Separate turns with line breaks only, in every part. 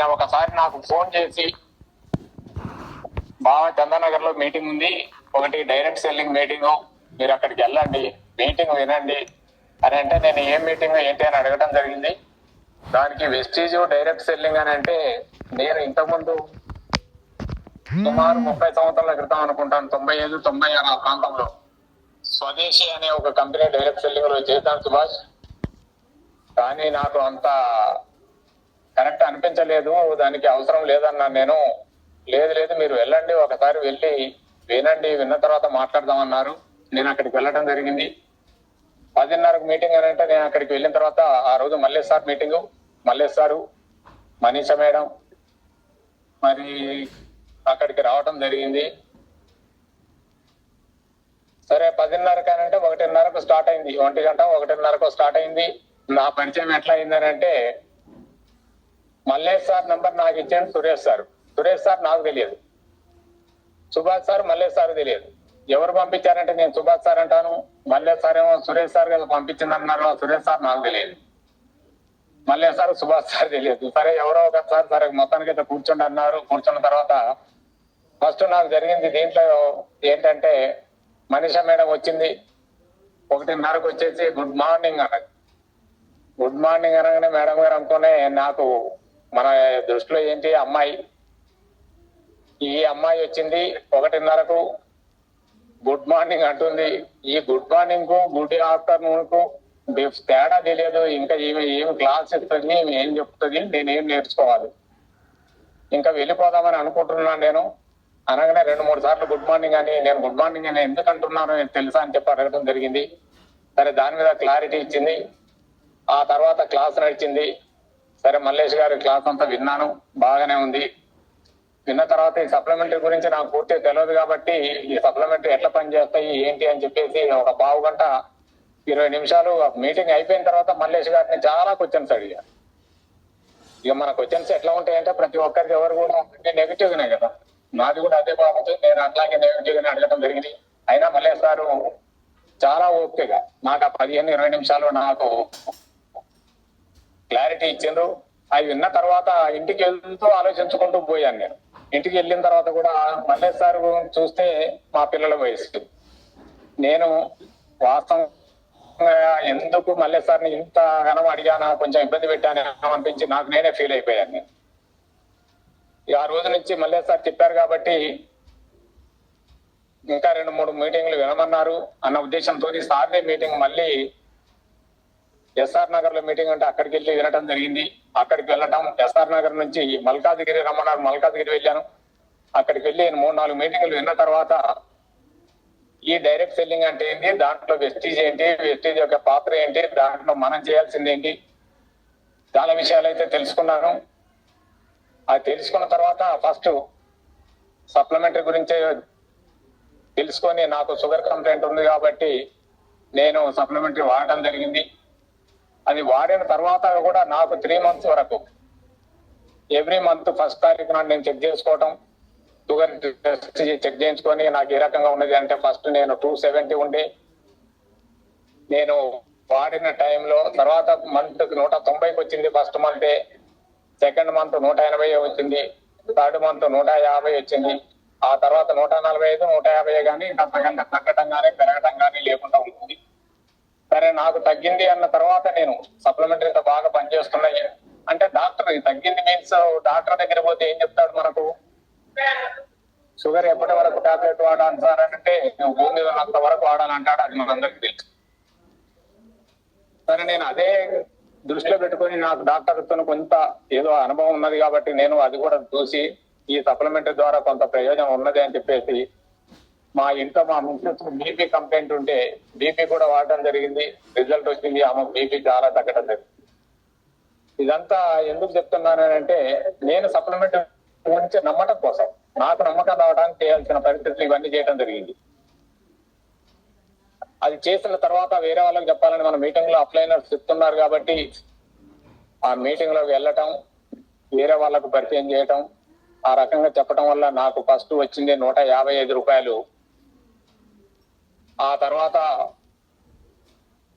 ఆయన ఒకసారి నాకు ఫోన్ చేసి, బాగా చందానగర్ లో మీటింగ్ ఉంది, ఒకటి డైరెక్ట్ సెల్లింగ్ మీటింగ్, మీరు అక్కడికి వెళ్ళండి, మీటింగ్ వినండి అని అంటే, నేను ఏం మీటింగ్ ఏంటి అని అడగడం జరిగింది. దానికి వెస్టీజ్ డైరెక్ట్ సెల్లింగ్ అని అంటే, నేను ఇంతకుముందు సుమారు 30 సంవత్సరాల క్రితం అనుకుంటాను, 95, 96 ఆ ప్రాంతంలో స్వదేశీ అనే ఒక కంపెనీ డైరెక్ట్ సెల్లింగ్ లో చేశాను సుభాష్. కానీ నాకు అంత కరెక్ట్ అనిపించలేదు, దానికి అవసరం లేదన్నాను నేను. లేదు మీరు వెళ్ళండి, ఒకసారి వెళ్ళి వినండి, విన్న తర్వాత మాట్లాడదామన్నారు. నేను అక్కడికి వెళ్ళడం జరిగింది. 10:30కు మీటింగ్ అని అంటే, నేను అక్కడికి వెళ్ళిన తర్వాత ఆ రోజు Mallesh sir meeting, Mallesh sir, Manisha madam మరి అక్కడికి రావడం జరిగింది. సరే 10:30 అంటే 1:30కు స్టార్ట్ అయింది, 1 గంట 1:30కు స్టార్ట్ అయింది. నా పరిచయం ఎట్లా అయిందని అంటే, మల్లేష్ సార్ నంబర్ నాకు ఇచ్చాను సురేష్ సార్ నాకు తెలియదు, సుభాష్ సార్ మల్లేష్ సార్ తెలియదు. ఎవరు పంపించారంటే నేను సుభాష్ సార్ అంటాను, మల్లేష్ సార్ ఏమో సురేష్ సార్ కదా పంపించింది అన్నారు. సురేష్ సార్ నాకు తెలియదు, మల్లేష్ సార్ సుభాష్ సార్ తెలియదు. సరే ఎవరో ఒకసారి సరే మొత్తానికి అయితే కూర్చోండి అన్నారు. కూర్చున్న తర్వాత ఫస్ట్ నాకు జరిగింది దీంట్లో ఏంటంటే, మనీషా మేడం వచ్చింది. 1:30కు వచ్చేసి గుడ్ మార్నింగ్ అన్నది. గుడ్ మార్నింగ్ అనగానే మేడం గారు అనుకునే, నాకు మన దృష్టిలో ఏంటి అమ్మాయి, ఈ అమ్మాయి వచ్చింది 1:30కు గుడ్ మార్నింగ్ అంటుంది. ఈ గుడ్ మార్నింగ్ కు గుడ్ ఆఫ్టర్నూన్ కు తేడా తెలియదు. ఇంకా ఏమి క్లాస్ ఇస్తుంది, ఏం చెప్తుంది, నేనేం నేర్చుకోవాలి, ఇంకా వెళ్ళిపోదామని అనుకుంటున్నాను నేను. అనగానే 2-3 సార్లు గుడ్ మార్నింగ్ అని, నేను గుడ్ మార్నింగ్ అని ఎందుకు అంటున్నానో తెలుసా అని చెప్పి అడగడం జరిగింది. సరే దాని మీద క్లారిటీ ఇచ్చింది. ఆ తర్వాత క్లాస్ నడిచింది. సరే మల్లేష్ గారి క్లాస్ అంతా విన్నాను, బాగానే ఉంది. విన్న తర్వాత ఈ సప్లిమెంటరీ గురించి నాకు పూర్తిగా తెలియదు కాబట్టి, ఈ సప్లిమెంటరీ ఎట్లా పనిచేస్తాయి ఏంటి అని చెప్పేసి ఒక 15 గంట 20 నిమిషాలు మీటింగ్ అయిపోయిన తర్వాత మల్లేష్ గారిని చాలా క్వశ్చన్స్ అడిగా. ఇక మన క్వశ్చన్స్ ఎట్లా ఉంటాయంటే, ప్రతి ఒక్కరికి ఎవరు కూడా నెగిటివ్ గానే కదా, నాది కూడా అదే బాగుంటుంది, నేను అట్లాగే నెగిటివ్ గానే అడగడం జరిగింది. అయినా మల్లేష్ గారు చాలా ఓపికగా నాకు ఆ 15-20 నిమిషాలు నాకు క్లారిటీ ఇచ్చిండ్రు. అవి విన్న తర్వాత ఇంటికి వెళ్తూ ఆలోచించుకుంటూ పోయాను నేను. ఇంటికి వెళ్ళిన తర్వాత కూడా మల్లేష్ సార్ చూస్తే మా పిల్లల వయసు, నేను వాస్తవంగా ఎందుకు మల్లేష్ సార్ని ఇంత ఘనం అడిగానా, కొంచెం ఇబ్బంది పెట్టాను అనిపించి నాకు నేనే ఫీల్ అయిపోయాను నేను. ఆ రోజు నుంచి మల్లేష్ సార్ చెప్పారు కాబట్టి ఇంకా 2-3 మీటింగ్లు వినమన్నారు అన్న ఉద్దేశంతో సార్దే మీటింగ్ మళ్ళీ ఎస్ఆర్ నగర్ లో మీటింగ్ అంటే అక్కడికి వెళ్ళి వినటం జరిగింది. అక్కడికి వెళ్ళటం, ఎస్ఆర్ నగర్ నుంచి మల్కాజ్గిరి రమ్మన్నారు, మల్కాజ్గిరి వెళ్ళాను. అక్కడికి వెళ్ళి 3-4 మీటింగ్లు విన్న తర్వాత ఈ డైరెక్ట్ సెల్లింగ్ అంటే ఏంటి, దాంట్లో వెస్టీజ్ ఏంటి, వెస్టీజ్ యొక్క పాత్ర ఏంటి, దాంట్లో మనం చేయాల్సింది ఏంటి, చాలా విషయాలు అయితే తెలుసుకున్నాను. అది తెలుసుకున్న తర్వాత ఫస్ట్ సప్లిమెంటరీ గురించే తెలుసుకొని, నాకు షుగర్ కంప్లైంట్ ఉంది కాబట్టి నేను సప్లిమెంటరీ వాడటం జరిగింది. అది వాడిన తర్వాత కూడా నాకు 3 months వరకు ఎవ్రీ మంత్ 1st తారీఖు నాడు నేను చెక్ చేసుకోవటం, షుగర్ టెస్ట్ చెక్ చేయించుకొని నాకు ఏ రకంగా ఉన్నది అంటే, ఫస్ట్ నేను 270 ఉండి, నేను వాడిన టైంలో తర్వాత మంత్ 190కి వచ్చింది. ఫస్ట్ మంతే, సెకండ్ మంత్ 180 వచ్చింది, థర్డ్ మంత్ 150 వచ్చింది. ఆ తర్వాత 145, 150 కానీ అంతకంటే తగ్గటం కానీ పెరగటం కానీ లేకుండా ఉంటుంది. సరే నాకు తగ్గింది అన్న తర్వాత నేను సప్లిమెంటరీతో బాగా పనిచేస్తున్నాయి అంటే, డాక్టర్ తగ్గింది మీన్స్ డాక్టర్ దగ్గర పోతే ఏం చెప్తాడు మనకు, షుగర్ ఎప్పటి వరకు టాబ్లెట్ వాడాలి సార్ అని అంటే, భూమి మీద ఉన్నంత వరకు వాడాలంటాడు. అది మనందరికి తెలుసు. సరే నేను అదే దృష్టిలో పెట్టుకొని, నాకు డాక్టర్తో కొంత ఏదో అనుభవం ఉన్నది కాబట్టి నేను అది కూడా చూసి ఈ సప్లిమెంటరీ ద్వారా కొంత ప్రయోజనం ఉన్నది అని చెప్పేసి, మా ఇంట్లో మా మిస్సెస్ బీపీ కంప్లైంట్ ఉంటే బీపీ కూడా వాడటం జరిగింది. రిజల్ట్ వచ్చింది, ఆమె బీపీ చాలా తగ్గడం జరిగింది. ఇదంతా ఎందుకు చెప్తున్నానంటే, నేను సప్లిమెంటరీ గురించి నమ్మటం కోసం, నాకు నమ్మకం రావడానికి చేయాల్సిన పరిస్థితులు ఇవన్నీ చేయడం జరిగింది. అది చేసిన తర్వాత వేరే వాళ్ళకి చెప్పాలని మన మీటింగ్ లో అప్లైనర్స్ చెప్తున్నారు కాబట్టి, ఆ మీటింగ్ లోకి వెళ్ళటం, వేరే వాళ్ళకు పరిచయం చేయటం, ఆ రకంగా చెప్పడం వల్ల నాకు ఫస్ట్ వచ్చింది 155 రూపాయలు. ఆ తర్వాత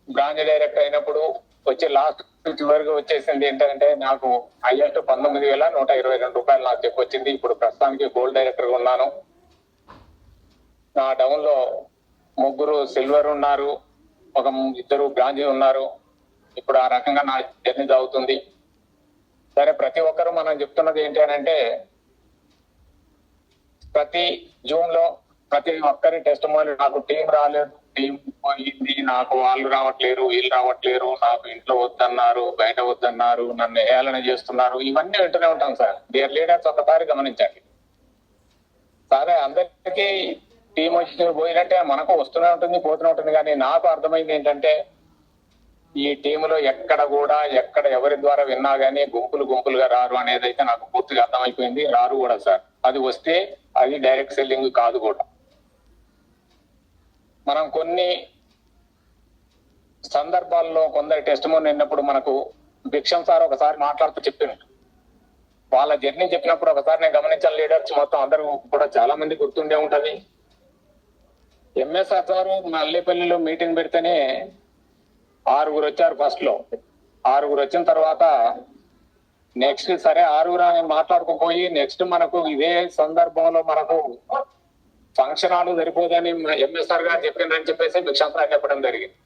బ్రాంచ్ డైరెక్టర్ అయినప్పుడు వచ్చి లాస్ట్ చివరికి వచ్చేసింది ఏంటంటే నాకు హైయెస్ట్ 19,122 నాకు చెప్పు వచ్చింది. ఇప్పుడు ప్రస్తుతానికి గోల్డ్ డైరెక్టర్ గా ఉన్నాను. నా డౌన్ లో 3 సిల్వర్ ఉన్నారు, ఒక 2 బ్రాంజ్ ఉన్నారు. ఇప్పుడు ఆ రకంగా నా జర్నీ సాగుతుంది. సరే, ప్రతి ఒక్కరు మనం చెప్తున్నది ఏంటి అని అంటే, ప్రతి జూన్ లో ప్రతి ఒక్కరి టెస్ట్ మోని నాకు టీం రాలేదు, టీం పోయింది, నాకు వాళ్ళు రావట్లేరు, వీళ్ళు రావట్లేరు, నాకు ఇంట్లో వద్దన్నారు, బయట వద్దన్నారు, నన్ను హేళన చేస్తున్నారు, ఇవన్నీ వింటూనే ఉంటాం సార్. డియర్ లీడర్స్, ఒకసారి గమనించండి. సరే, అందరికీ టీం వచ్చి పోయినట్టే మనకు వస్తూనే ఉంటుంది, పోతూనే ఉంటుంది. కానీ నాకు అర్థమైంది ఏంటంటే, ఈ టీములో ఎక్కడ ఎవరి ద్వారా విన్నా గానీ గుంపులుగా రారు అనేది అయితే నాకు పూర్తిగా అర్థమైపోయింది. రారు కూడా సార్. అది వస్తే అది డైరెక్ట్ సెల్లింగ్ కాదు కూడా. మనం కొన్ని సందర్భాల్లో కొందరి టెస్ట్ మోన్ విన్నప్పుడు మనకు భిక్షం సార్ ఒకసారి మాట్లాడుతూ చెప్పిండు. వాళ్ళ జర్నీ చెప్పినప్పుడు ఒకసారి నేను గమనించాను. లీడర్స్ మొత్తం అందరూ కూడా చాలా మంది గుర్తుండే ఉంటది. ఎంఎస్ఆర్ సార్ మల్లేపల్లిలో మీటింగ్ పెడితేనే 6 వచ్చారు. ఫస్ట్ లో 6 వచ్చిన తర్వాత నెక్స్ట్ సరే 6 అని మాట్లాడుకోపోయి నెక్స్ట్ మనకు ఇదే సందర్భంలో మనకు ఫంక్షన్ హాల్ సరిపోదని ఎంఎస్ఆర్ గారు చెప్పిందని చెప్పేసి భిక్షం సార్ చెప్పడం జరిగింది.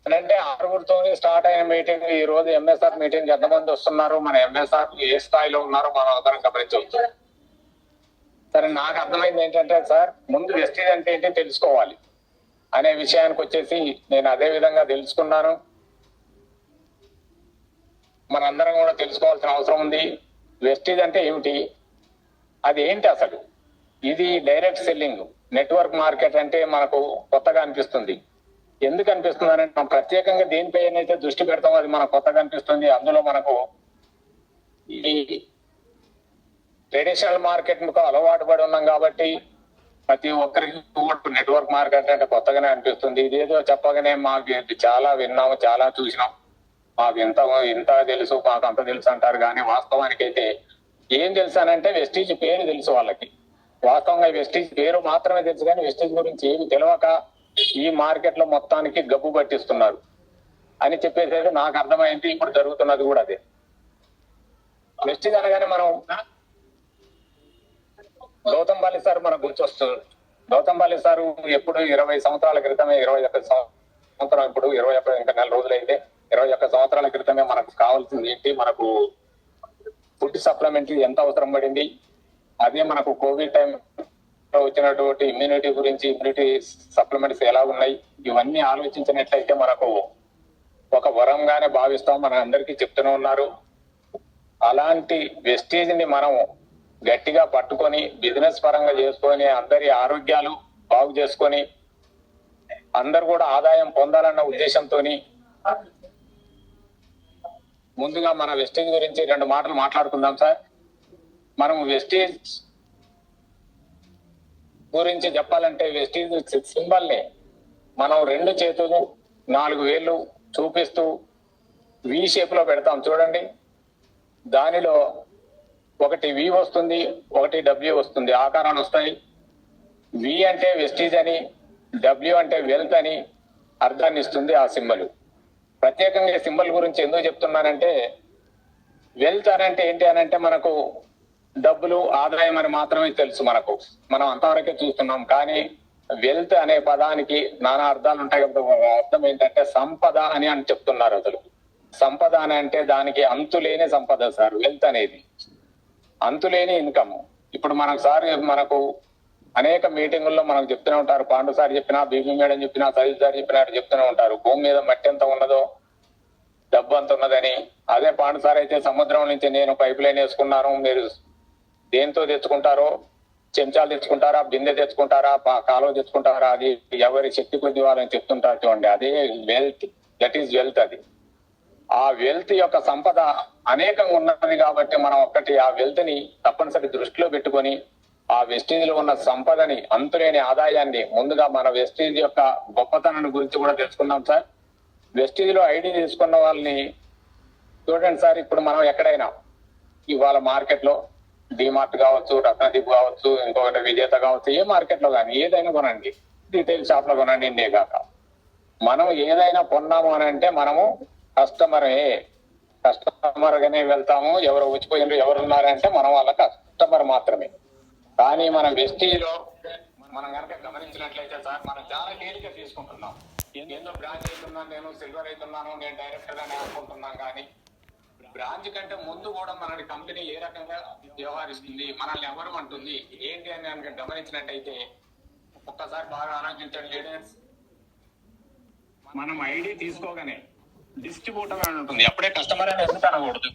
అంటే 6తో స్టార్ట్ అయిన మీటింగ్ ఈ రోజు ఎంఎస్ఆర్ మీటింగ్ ఎంతమంది వస్తున్నారు, మన ఎంఎస్ఆర్ ఏ స్థాయిలో ఉన్నారో మనం అందరం గమనించవచ్చు. సరే, నాకు అర్థమైంది ఏంటంటే సార్, ముందు వెస్టీజ్ అంటే ఏంటి తెలుసుకోవాలి అనే విషయానికి వచ్చేసి నేను అదే విధంగా తెలుసుకున్నాను. మనందరం కూడా తెలుసుకోవాల్సిన అవసరం ఉంది. వెస్టీజ్ అంటే ఏమిటి, అది ఏంటి అసలు? ఇది డైరెక్ట్ సెల్లింగ్ నెట్వర్క్ మార్కెట్ అంటే మనకు కొత్తగా అనిపిస్తుంది. ఎందుకు అనిపిస్తుంది అంటే, మనం ప్రత్యేకంగా దేనిపై అయితే దృష్టి పెడతామో అది మనకు కొత్తగా అనిపిస్తుంది. అందులో మనకు ఈ ట్రెడిషనల్ మార్కెట్ అలవాటు పడి ఉన్నాం కాబట్టి ప్రతి ఒక్కరికి కూడా నెట్వర్క్ మార్కెట్ అంటే కొత్తగానే అనిపిస్తుంది. ఇదేదో చెప్పగానే మాకు చాలా విన్నాము, చాలా చూసినాం, మాకు ఇంత తెలుసు, మాకు అంత తెలుసు అంటారు. కానీ వాస్తవానికి అయితే ఏం తెలుసు అనంటే వెస్టీజ్ పేరు తెలుసు వాళ్ళకి. వాస్తవంగా వెస్టీజ్ పేరు మాత్రమే తెలుసు, కానీ వెస్టీజ్ గురించి ఏమి తెలియక ఈ మార్కెట్ లో మొత్తానికి గబ్బు పట్టిస్తున్నారు అని చెప్పేసి నాకు అర్థమైంది. ఇప్పుడు జరుగుతున్నది కూడా అదే. వెస్టీజ్ అనగానే మనం గౌతమ్ బాలి సార్ మనకు గుర్తొస్తుంది. గౌతమ్ బాలి సారు ఎప్పుడు 20 సంవత్సరాల క్రితమే, 21 సంవత్సరం, ఇప్పుడు 21 ఇంకా 4 రోజులైతే 21 సంవత్సరాల క్రితమే మనకు కావాల్సింది ఏంటి, మనకు ఫుడ్ సప్లిమెంటరీ ఎంత అవసరం పడింది, అదే మనకు కోవిడ్ టైం వచ్చినటువంటి ఇమ్యూనిటీ గురించి, ఇమ్యూనిటీ సప్లిమెంట్స్ ఎలా ఉన్నాయి, ఇవన్నీ ఆలోచించినట్లయితే మనకు ఒక వరంగానే భావిస్తాం. మన అందరికీ చెప్తూనే ఉన్నారు. అలాంటి వెస్టేజ్ ని మనం గట్టిగా పట్టుకొని బిజినెస్ పరంగా చేసుకొని అందరి ఆరోగ్యాలు బాగు చేసుకొని అందరు కూడా ఆదాయం పొందాలన్న ఉద్దేశంతో ముందుగా మన వెస్టేజ్ గురించి 2 మాటలు మాట్లాడుకుందాం సార్. మనం వెస్టేజ్ గురించి చెప్పాలంటే వెస్టేజ్ సింబల్ ని మనం 2 చేతులు 4 వేళ్ళు చూపిస్తూ వి షేప్ లో పెడతాం చూడండి. దానిలో ఒకటి వి వస్తుంది, ఒకటి డబ్ల్యూ వస్తుంది, ఆకారాలు వస్తాయి. వి అంటే వెస్టీజ్ అని, డబ్ల్యూ అంటే వెల్త్ అని అర్థాన్ని ఇస్తుంది ఆ సింబల్. ప్రత్యేకంగా ఈ సింబల్ గురించి ఎందుకు చెప్తున్నానంటే, వెల్త్ అని అంటే ఏంటి అని అంటే మనకు డబ్బులు, ఆదాయం అని మాత్రమే తెలుసు. మనం అంతవరకే చూస్తున్నాం. కానీ వెల్త్ అనే పదానికి నానా అర్థాలు ఉంటాయి కదా. అర్థం ఏంటంటే సంపద అని చెప్తున్నారు. అసలు సంపద అని అంటే దానికి అంతులేని సంపద సార్. వెల్త్ అనేది అంతులేని ఇన్కమ్. ఇప్పుడు మనకు అనేక మీటింగుల్లో మనకు చెప్తూనే ఉంటారు. పాండు సార్ చెప్పినా, బీబీ మేడం చెప్పినా, సతీష్ సార్ చెప్పినా చెప్తూనే ఉంటారు, భూమి మీద మట్టి ఎంత ఉన్నదో డబ్బు అంత ఉన్నదని. అదే పాండు సార్ అయితే సముద్రం నుంచి నేను పైప్ లైన్ వేసుకున్నాను, మీరు దేంతో తెచ్చుకుంటారో, చెంచాలు తెచ్చుకుంటారా, బిందె తెచ్చుకుంటారా, కాలువ తెచ్చుకుంటారా, అది ఎవరి శక్తి కొద్ది వాళ్ళని చెప్తుంటారు చూడండి. అదే వెల్త్, దట్ ఈస్ వెల్త్. అది ఆ వెల్త్ యొక్క సంపద అనేకంగా ఉన్నది కాబట్టి మనం ఆ వెల్త్ ని తప్పనిసరి దృష్టిలో పెట్టుకొని ఆ వెస్టీజ్ లో ఉన్న సంపదని, అంతులేని ఆదాయాన్ని ముందుగా మన వెస్టీజ్ యొక్క గొప్పతనాన్ని గురించి కూడా తెలుసుకున్నాం సార్. వెస్టీజ్ లో ఐడి తీసుకున్న వాళ్ళని చూడండి సార్. ఇప్పుడు మనం ఎక్కడైనా ఇవాళ మార్కెట్ లో డిమార్ట్ కావచ్చు, రత్నదీప్ కావచ్చు, ఇంకొకటి విజేత కావచ్చు, ఏ మార్కెట్ లో కానీ ఏదైనా కొనండి, రీటైల్ షాప్ లో కొనండి, ఇండే కాక మనం ఏదైనా కొన్నాము అని అంటే మనము కస్టమర్ గానే వెళ్తాము. ఎవరు వచ్చిపోయిండ్రు ఎవరు ఉన్నారంటే మనం వాళ్ళ కస్టమర్ మాత్రమే. కానీ మనం వెస్టీలో మనం కనుక గమనించినట్లయితే సార్ మనం చాలా తేలిక తీసుకుంటున్నాం. ఏదో బ్రాంచ్ అవుతున్నాను, నేను సిల్వర్ అవుతున్నాను, నేను డైరెక్టర్ గానే అనుకుంటున్నాం. కానీ బ్రాంచ్ కంటే ముందు కూడా మన కంపెనీ ఏ రకంగా వ్యవహరిస్తుంది, మనల్ని ఎవరు అంటుంది ఏంటి అని కనుక గమనించినట్టయితే ఒక్కసారి బాగా ఆలోచించండి లీడర్స్. మనం ఐడి తీసుకోగానే డిస్ట్రిబ్యూటర్ అని ఉంటుంది, అప్పుడే కస్టమర్ అని ఎందుకు అనకూడదు.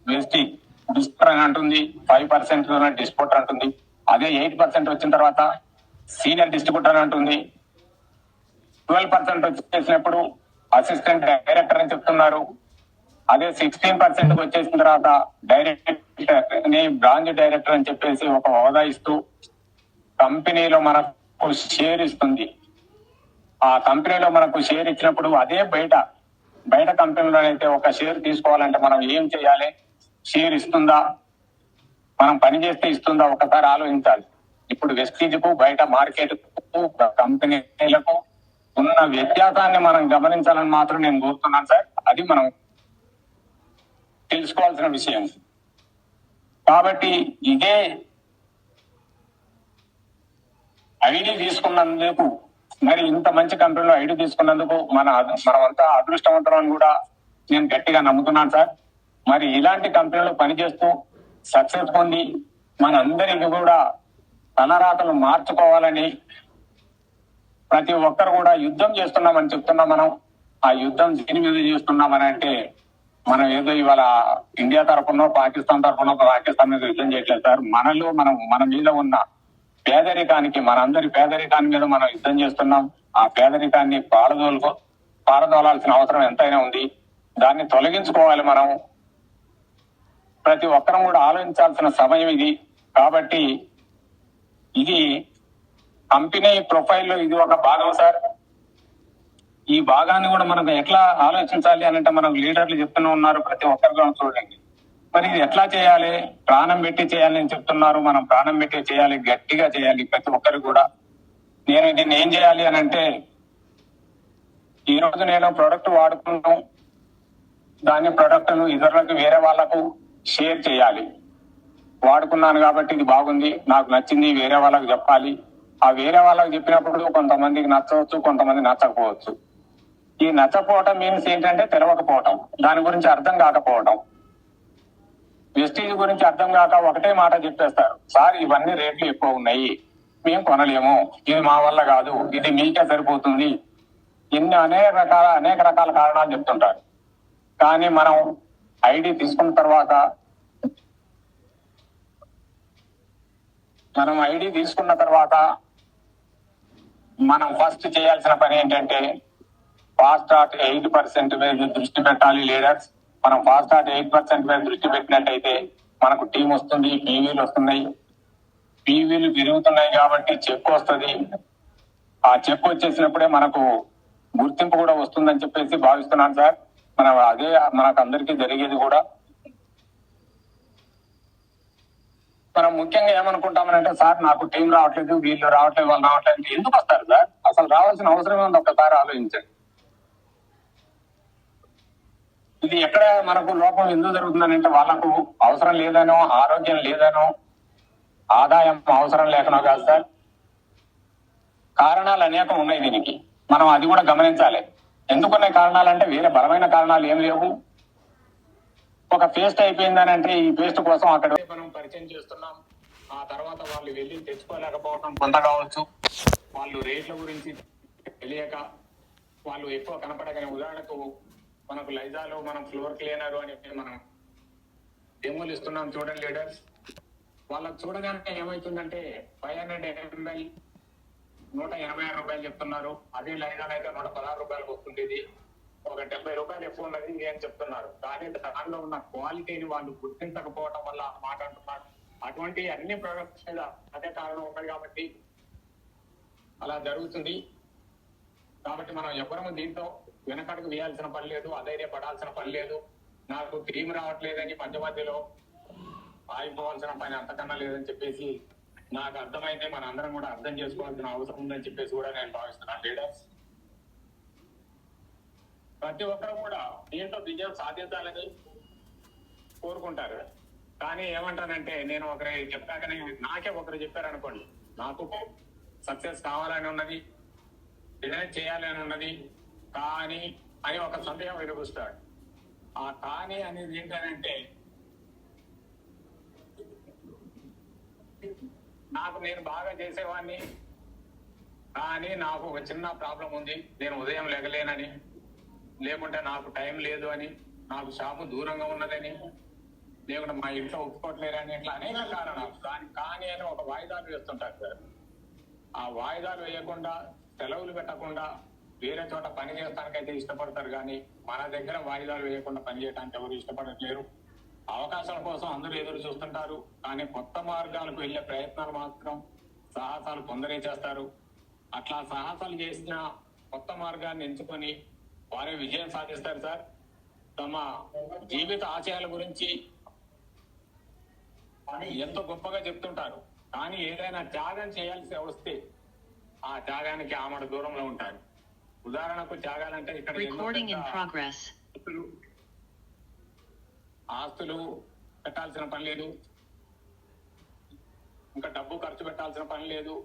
వెస్టీ డిస్ట్రిబ్యూటర్ అని అంటుంది, 5% డిస్ట్రిబ్యూటర్ అంటుంది. అదే 8% వచ్చిన తర్వాత సీనియర్ డిస్ట్రిబ్యూటర్ అని అంటుంది. 12% వచ్చేసినప్పుడు అసిస్టెంట్ డైరెక్టర్ అని చెప్తున్నారు. అదే 16% వచ్చేసిన తర్వాత డైరెక్టర్ ని బ్రాంచ్ డైరెక్టర్ అని చెప్పేసి ఒక హోదా ఇస్తూ కంపెనీలో మనకు షేర్ ఇస్తుంది. ఆ కంపెనీలో మనకు షేర్ ఇచ్చినప్పుడు అదే బయట కంపెనీలో అయితే ఒక షేర్ తీసుకోవాలంటే మనం ఏం చేయాలి? షేర్ ఇస్తుందా, మనం పని చేస్తే ఇస్తుందా, ఒకసారి ఆలోచించాలి. ఇప్పుడు వెస్టీజ్ కు బయట మార్కెట్ కు కంపెనీలకు ఉన్న వ్యత్యాసాన్ని మనం గమనించాలని మాత్రం నేను కోరుతున్నాను సార్. అది మనం తెలుసుకోవాల్సిన విషయం. కాబట్టి ఇదే ఐడి తీసుకున్నందుకు, మరి ఇంత మంచి కంపెనీలో ఐడి తీసుకున్నందుకు మనమంతా అదృష్టవంతులం అని కూడా నేను గట్టిగా నమ్ముతున్నాను సార్. మరి ఇలాంటి కంపెనీలో పనిచేస్తూ సక్సెస్ పొంది మనందరికీ కూడా తలరాతలు మార్చుకోవాలని ప్రతి ఒక్కరు కూడా యుద్ధం చేస్తున్నామని చెప్తున్నాం. మనం ఆ యుద్ధం దేని మీద చేస్తున్నామని అంటే మనం ఏదో ఇవాళ ఇండియా తరఫున పాకిస్తాన్ మీద యుద్ధం చేయట్లేదు సార్. మన మీద ఉన్న పేదరికానికి, మనందరి పేదరికాన్ని మీద మనం యుద్ధం చేస్తున్నాం. ఆ పేదరికాన్ని పారదోలాల్సిన అవసరం ఎంతైనా ఉంది. దాన్ని తొలగించుకోవాలి. మనం ప్రతి ఒక్కరం కూడా ఆలోచించాల్సిన సమయం ఇది. కాబట్టి ఇది కంపెనీ ప్రొఫైల్లో ఇది ఒక భాగం సార్. ఈ భాగాన్ని కూడా మనం ఎట్లా ఆలోచించాలి అని అంటే మనకు లీడర్లు చెప్తూనే ఉన్నారు, ప్రతి ఒక్కరిగా చూడండి. మరి ఇది ఎట్లా చేయాలి? ప్రాణం పెట్టి చేయాలి అని చెప్తున్నారు. మనం ప్రాణం పెట్టి చేయాలి, గట్టిగా చేయాలి ప్రతి ఒక్కరు కూడా. నేను దీన్ని ఏం చేయాలి అని అంటే, ఈ రోజు నేను ప్రొడక్ట్ వాడుకున్నాను, దాని ప్రొడక్ట్ను ఇతరులకు వేరే వాళ్ళకు షేర్ చేయాలి. వాడుకున్నాను కాబట్టి ఇది బాగుంది, నాకు నచ్చింది, వేరే వాళ్ళకి చెప్పాలి. ఆ వేరే వాళ్ళకి చెప్పినప్పుడు కొంతమందికి నచ్చవచ్చు, కొంతమంది నచ్చకపోవచ్చు. ఈ నచ్చకపోవటం మీన్స్ ఏంటంటే తెలవకపోవటం, దాని గురించి అర్థం కాకపోవటం. వెస్టీజ్ గురించి అర్థం కాక ఒకటే మాట చెప్పేస్తారు, సార్ ఇవన్నీ రేట్లు ఎక్కువ ఉన్నాయి, మేము కొనలేము, ఇది మా వల్ల కాదు, ఇది మీకే సరిపోతుంది, అనేక రకాల కారణాలు చెప్తుంటారు. కానీ మనం ఐడి తీసుకున్న తర్వాత మనం ఫస్ట్ చేయాల్సిన పని ఏంటంటే ఫాస్ట్ స్టార్ట్ 8% మీద దృష్టి పెట్టాలి లీడర్స్. మనం ఫాస్ట్ స్టార్ట్ 8% మీద దృష్టి పెట్టినట్టయితే మనకు టీం వస్తుంది, పీవీలు వస్తున్నాయి, పీవీలు పెరుగుతున్నాయి కాబట్టి చెక్ వస్తుంది. ఆ చెక్ వచ్చేసినప్పుడే మనకు గుర్తింపు కూడా వస్తుందని చెప్పేసి భావిస్తున్నాను సార్. అదే మనకు అందరికీ జరిగేది కూడా. మనం ముఖ్యంగా ఏమనుకుంటామనంటే, సార్ నాకు టీం రావట్లేదు, వీళ్ళు రావట్లేదు, వాళ్ళు రావట్లేదు. ఎందుకు వస్తారు సార్? అసలు రావాల్సిన అవసరమే ఉంది, ఒక్కసారి ఆలోచించండి. ఇది ఎక్కడ మనకు లోపం ఎందుకు జరుగుతుందనంటే, వాళ్ళకు అవసరం లేదనో, ఆరోగ్యం లేదనో, ఆదాయం అవసరం లేకనో కాదు సార్. కారణాలు అనేకం ఉన్నాయి దీనికి, మనం అది కూడా గమనించాలి. ఎందుకున్నాయి కారణాలంటే వేరే బలమైన కారణాలు ఏం లేవు. ఒక పేస్ట్ అయిపోయిందని అంటే ఈ పేస్ట్ కోసం అక్కడ మనం పరిచయం చేస్తున్నాం, ఆ తర్వాత వాళ్ళు వెళ్ళి తెచ్చుకోలేకపోవడం కొంత కావచ్చు, వాళ్ళు రేట్ల గురించి తెలియక వాళ్ళు ఎక్కువ కనపడగానే. ఉదాహరణకు మనకు లైజాలో మనం ఫ్లోర్ క్లీనర్ అని మనం డెమోలు ఇస్తున్నాం చూడండి లీడర్స్. వాళ్ళకి చూడగానే ఏమవుతుందంటే 500 ml 186 రూపాయలు చెప్తున్నారు. అదే లైజాల్ అయితే 116 రూపాయలకు వస్తుంది. ఒక 70 రూపాయలు ఎక్కువ ఉన్నది అని చెప్తున్నారు. కానీ దానిలో ఉన్న క్వాలిటీని వాళ్ళు గుర్తించకపోవడం వల్ల మాట అంటున్నారు. అటువంటి అన్ని ప్రొడక్ట్స్ మీద అదే కారణం ఉన్నది కాబట్టి అలా జరుగుతుంది. కాబట్టి మనం ఎవరము దీంతో వెనకడుగు వేయాల్సిన పని లేదు, అధైర్యపడాల్సిన పని లేదు. నాకు టీం రావట్లేదని మధ్యలో ఆగిపోవాల్సిన పని అంతకన్నా లేదని చెప్పేసి నాకు అర్థమైతే మన అందరం కూడా అర్థం చేసుకోవాల్సిన అవసరం ఉందని చెప్పేసి కూడా నేను భావిస్తున్నాను లీడర్స్. ప్రతి ఒక్కరు కూడా దీంట్లో విజయం సాధించాలని కోరుకుంటారు. కానీ ఏమంటానంటే, నేను ఒకరి చెప్పాకనే నాకే ఒకరు చెప్పారనుకోండి, నాకు సక్సెస్ కావాలని ఉన్నది, బిజినెస్ చేయాలని ఉన్నది, కానీ అని ఒక సందేహం వెలుగుస్తాడు. ఆ కానీ అనేది ఏంటంటే, నేను బాగా చేసేవాడిని, కానీ నాకు ఒక చిన్న ప్రాబ్లం ఉంది, నేను ఉదయం లేగలేనని, లేకుంటే నాకు టైం లేదు అని, నాకు షాపు దూరంగా ఉన్నదని, లేకుంటే మా ఇంట్లో ఒప్పుకోవట్లేరని, ఇట్లా అనేక కారణాలు. దానికి కానీ అని ఒక వాయిదాలు వేస్తుంటారు సార్. ఆ వాయిదాలు వేయకుండా, సెలవులు పెట్టకుండా వేరే చోట పని చేస్తానికైతే ఇష్టపడతారు, కానీ మన దగ్గర వాయిదాలు వేయకుండా పని చేయడానికి ఎవరు ఇష్టపడట్లేరు. అవకాశాల కోసం అందరూ ఎదురు చూస్తుంటారు, కానీ కొత్త మార్గాలకు వెళ్లే ప్రయత్నాలు మాత్రం సాహసాలు కొందరే చేస్తారు. అట్లా సాహసాలు చేసిన కొత్త మార్గాన్ని ఎంచుకొని వారే విజయం సాధిస్తారు సార్. తమ జీవిత ఆశయాల గురించి ఎంతో గొప్పగా చెప్తుంటారు, కానీ ఏదైనా త్యాగం చేయాల్సి వస్తే ఆ త్యాగానికి ఆమెడు దూరంలో ఉంటారు. ఉదాహరణకు త్యాగాలంటే ఇక్కడ ఆస్తులు పెట్టాల్సిన పని లేదు, ఇంకా డబ్బు ఖర్చు పెట్టాల్సిన పని లేదు.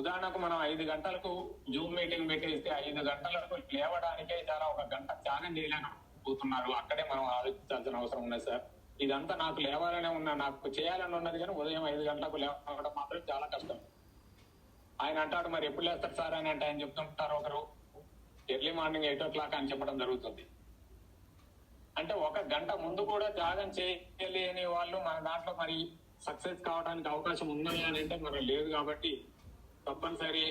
ఉదాహరణకు మనం 5 గంటలకు జూమ్ మీటింగ్ పెట్టేస్తే 5 గంటలకు లేవడానికే చాలా ఒక గంట త్యాగం చేయలేకపోతున్నారు. అక్కడే మనం ఆలోచించాల్సిన అవసరం ఉన్నది సార్. ఇదంతా నాకు లేవాలనే నాకు చేయాలని ఉన్నది, కానీ ఉదయం 5 గంటలకు లేవడం మాత్రం చాలా కష్టం. ఆయన అంటాడు, మరి ఎప్పుడు లేస్తారు సార్ అని అంటే ఆయన చెప్తుంటారు, ఒకరు ఎర్లీ మార్నింగ్ 8 o'clock అని చెప్పడం జరుగుతుంది. అంటే ఒక గంట ముందు కూడా త్యాగం చేయలేని వాళ్ళు మన దాంట్లో మరి సక్సెస్ కావడానికి అవకాశం ఉన్నది అని అంటే మనం లేదు. కాబట్టి తప్పనిసరి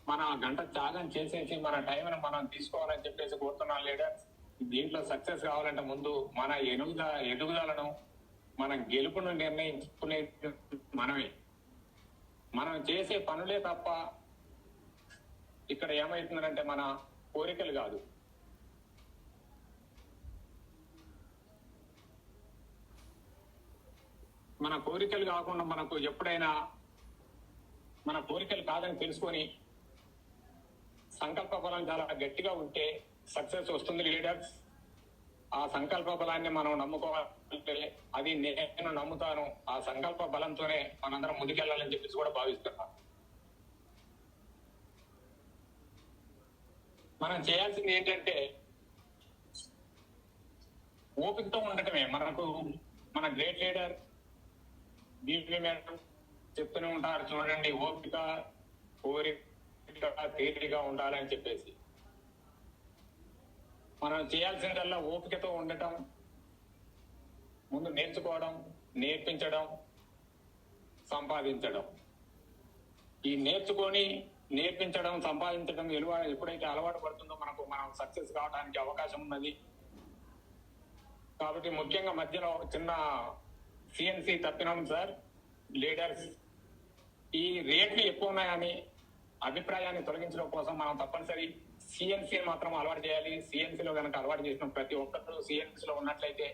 మన గంట త్యాగం చేసేసి మన టైంను మనం తీసుకోవాలని చెప్పేసి కోరుతున్నాం లీడర్స్. దీంట్లో సక్సెస్ కావాలంటే ముందు మన ఎదుగుదలను, మన గెలుపును నిర్ణయించుకునే మనమే. మనం చేసే పనులే తప్ప ఇక్కడ ఏమవుతుందంటే మన కోరికలు కాదు. మన కోరికలు కాకుండా మనకు ఎప్పుడైనా మన కోరికలు కాదని తెలుసుకొని సంకల్ప బలం చాలా గట్టిగా ఉంటే సక్సెస్ వస్తుంది లీడర్స్. ఆ సంకల్ప బలాన్ని మనం నమ్ముకోవాలంటే, అది నేను నమ్ముతాను, ఆ సంకల్ప బలంతోనే మనందరం ముందుకెళ్ళాలని చెప్పేసి కూడా భావిస్తున్నాం. మనం చేయాల్సింది ఏంటంటే ఓపికతో ఉండటమే. మన గ్రేట్ లీడర్ బీపీ మేడం చెప్తూనే ఉంటారు చూడండి, ఓపిక, కోరిక, తీరిగా ఉండాలని చెప్పేసి. మనం చేయాల్సిందల్లా ఓపికతో ఉండటం, ముందు నేర్చుకోవడం, నేర్పించడం, సంపాదించడం. ఈ నేర్చుకొని నేర్పించడం, సంపాదించడం ఎప్పుడైతే అలవాటు పడుతుందో మనం సక్సెస్ కావడానికి అవకాశం ఉన్నది. కాబట్టి ముఖ్యంగా మధ్యలో చిన్న సిఎన్సి తప్పినాం సార్ లీడర్స్. ఈ రేట్లు ఎక్కువ ఉన్నాయని అభిప్రాయాన్ని తొలగించడం కోసం మనం తప్పనిసరి సిఎన్సి మాత్రం అలవాటు చేయాలి. సిఎన్సిలో కనుక అలవాటు చేసిన ప్రతి ఒక్కరు సిఎన్సిలో ఉన్నట్లయితే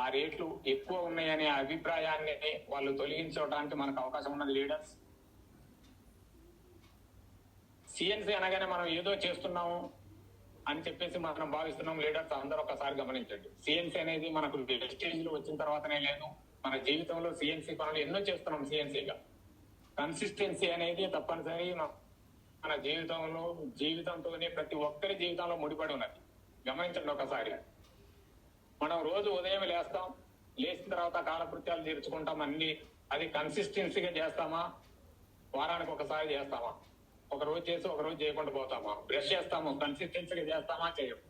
ఆ రేట్లు ఎక్కువ ఉన్నాయనే అభిప్రాయాన్ని వాళ్ళు తొలగించడానికి మనకు అవకాశం ఉన్నది లీడర్స్. సిఎన్సి అనగానే మనం ఏదో చేస్తున్నాము అని చెప్పేసి మనం భావిస్తున్నాం లీడర్స్. అందరూ ఒకసారి గమనించండి, సిఎన్సి అనేది మనకు స్టేజ్ లో వచ్చిన తర్వాతనే లేదు. మన జీవితంలో సిఎన్సి పనులు ఎన్నో చేస్తున్నాం. సిఎన్సిగా కన్సిస్టెన్సీ అనేది తప్పనిసరి మన జీవితంతోనే ప్రతి ఒక్కరి జీవితంలో ముడిపడి ఉన్నది. గమనించండి ఒకసారి. మనం రోజు ఉదయం లేచిన తర్వాత కాలకృత్యాలు తీర్చుకుంటాం అన్ని. అది కన్సిస్టెన్సీగా చేస్తామా, వారానికి ఒకసారి చేస్తామా, ఒక రోజు చేసి ఒక రోజు చేయకుండా పోతామా, బ్రష్ చేస్తాము, కన్సిస్టెన్సీగా చేస్తామా, చేయము.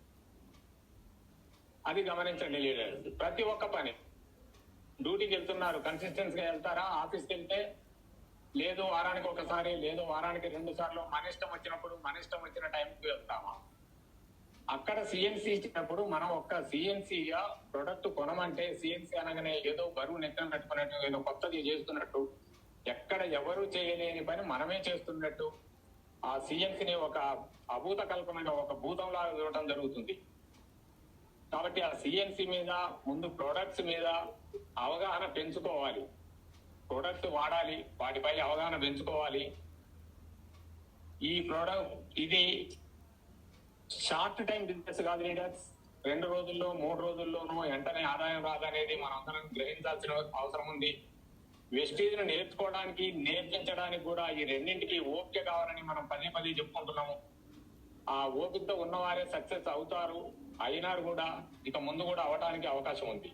అది గమనించండి లీడర్స్. ప్రతి ఒక్క పని, డ్యూటీకి వెళ్తున్నారు, కన్సిస్టెన్సీగా వెళ్తారా? ఆఫీస్కి వెళ్తే లేదు వారానికి ఒకసారి, లేదు వారానికి 2 సార్లు, మన ఇష్టం వచ్చినప్పుడు మన ఇష్టం వచ్చిన టైంకి వెళ్తామా? అక్కడ సిఎన్సి ఇచ్చినప్పుడు మనం ఒక్క సిఎన్సిగా ప్రొడక్ట్ కొనమంటే, సిఎన్సి అనగానే ఏదో బరువు నెక్కన కట్టుకున్నట్టు, ఏదో కొత్తది చేస్తున్నట్టు, ఎక్కడ ఎవరు చేయలేని పని మనమే చేస్తున్నట్టు ఆ సిఎన్సిని ఒక అభూత కల్పనగా, ఒక భూతంలా చూడటం జరుగుతుంది. కాబట్టి ఆ సిఎన్సి మీద ముందు ప్రొడక్ట్స్ మీద అవగాహన పెంచుకోవాలి. ప్రొడక్ట్ వాడాలి, వాటిపై అవగాహన పెంచుకోవాలి. ఈ ప్రొడక్ట్ ఇది షార్ట్ టైం బిజినెస్ కాదు లీడర్స్. 2 రోజుల్లో 3 రోజుల్లోనూ వెంటనే ఆదాయం రాదనేది మనందరం గ్రహించాల్సిన అవసరం ఉంది. వెస్టీజ్ ను నేర్చుకోవడానికి నేర్పించడానికి కూడా ఈ రెండింటికి ఓపిక కావాలని మనం పదే పదే చెప్పుకుంటున్నాము. ఆ ఓపికతో ఉన్నవారే సక్సెస్ అవుతారు, అయినారు కూడా, ఇక ముందు కూడా అవడానికి అవకాశం ఉంది.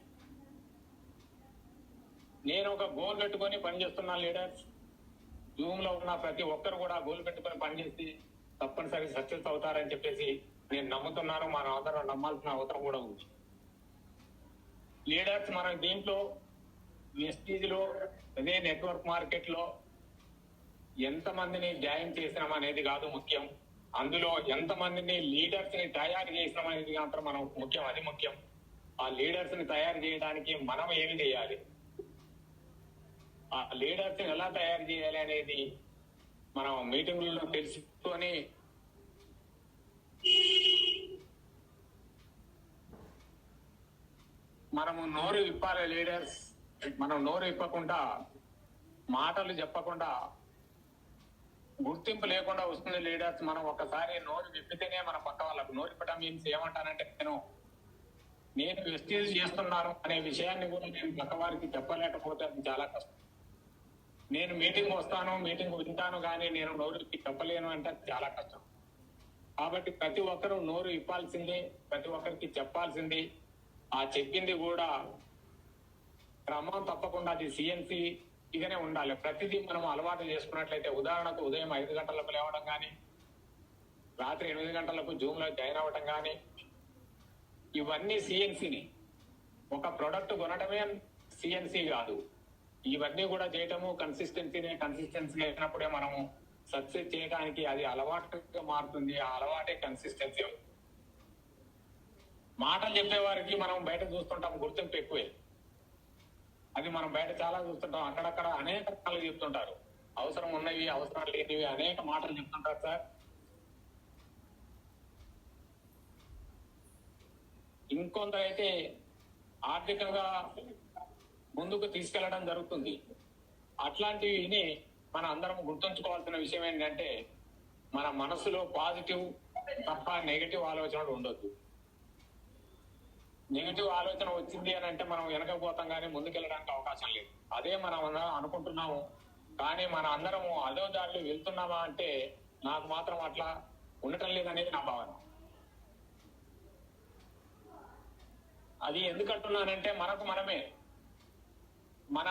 నేను ఒక గోల్ పెట్టుకొని పనిచేస్తున్నాను లీడర్స్. జూమ్ లో ఉన్న ప్రతి ఒక్కరు కూడా గోల్ పెట్టుకొని పనిచేసి తప్పనిసరి సక్సెస్ అవుతారని చెప్పేసి నేను నమ్ముతున్నాను. మన అందరం నమ్మాల్సిన అవసరం కూడా ఉంది. లీడర్స్ మనం దీంట్లో వెస్టీజ్ లో అదే నెట్వర్క్ మార్కెట్ లో ఎంతమందిని జాయిన్ చేసినాం అనేది కాదు ముఖ్యం, అందులో ఎంతమందిని లీడర్స్ ని తయారు చేసినాం అనేది మాత్రం మనం ముఖ్యం. అది ముఖ్యం. ఆ లీడర్స్ ని తయారు చేయడానికి మనం ఏమి చేయాలి, ఆ లీడర్స్ ని ఎలా తయారు చేయాలి అనేది మనం మీటింగుల్లో తెలుసుకొని మనము నోరు విప్పాలి లీడర్స్. మనం నోరు విప్పకుండా, మాటలు చెప్పకుండా, గుర్తింపు లేకుండా వస్తుంది లీడర్స్. మనం ఒక్కసారి నోరు విప్పితేనే మన పక్క వాళ్ళకు నోరు విప్పడం మీన్స్ ఏమంటానంటే, నేను వెస్టీజ్ చేస్తున్నాను అనే విషయాన్ని కూడా నేను పక్క వారికి చెప్పలేకపోతే అది చాలా కష్టం. నేను మీటింగ్ వస్తాను, మీటింగ్ వింటాను, కానీ నేను నోరు విప్పి చెప్పలేను అంటే చాలా కష్టం. కాబట్టి ప్రతి ఒక్కరూ నోరు ఇప్పాల్సిందే, ప్రతి ఒక్కరికి చెప్పాల్సింది. ఆ చెప్పింది కూడా క్రమం తప్పకుండా అది సిఎన్సి ఇగానే ఉండాలి. ప్రతిదీ మనం అలవాటు చేసుకున్నట్లయితే, ఉదాహరణకు ఉదయం 5 గంటలకు లేవడం కానీ, రాత్రి 8 గంటలకు జూమ్ లో జాయిన్ అవ్వడం కానీ, ఇవన్నీ సిఎన్సిని. ఒక ప్రొడక్ట్ కొనటమే సిఎన్సి కాదు, ఇవన్నీ కూడా చేయటము కన్సిస్టెన్సీనే. కన్సిస్టెన్సీ లేనప్పుడే మనము సక్సెస్ చేయడానికి అది అలవాటుగా మారుతుంది. ఆ అలవాటే కన్సిస్టెన్సీ. మాటలు చెప్పేవారికి మనం బయట చూస్తుంటాం గుర్తింపు ఎక్కువే. అది మనం బయట చాలా చూస్తుంటాం. అక్కడక్కడ అనేక రకాలు చెప్తుంటారు, అవసరం ఉన్నవి, అవసరం లేనివి, అనేక మాటలు చెప్తుంటారు సార్. ఇంకొందరైతే ఆర్థికంగా ముందుకు తీసుకెళ్లడం జరుగుతుంది. అట్లాంటివి మన అందరం గుర్తుంచుకోవాల్సిన విషయం ఏంటంటే, మన మనసులో పాజిటివ్ తప్ప నెగిటివ్ ఆలోచనలు ఉండొద్దు. నెగిటివ్ ఆలోచన వచ్చింది అని అంటే మనం వెనకపోతాం, కానీ ముందుకెళ్ళడానికి అవకాశం లేదు. అదే మనం అనుకుంటున్నాము, కానీ మన అందరము అదో దారిలో వెళ్తున్నామా అంటే నాకు మాత్రం అట్లా ఉండటం లేదనేది నా భావన. అది ఎందుకంటున్నానంటే, మనకు మనమే మన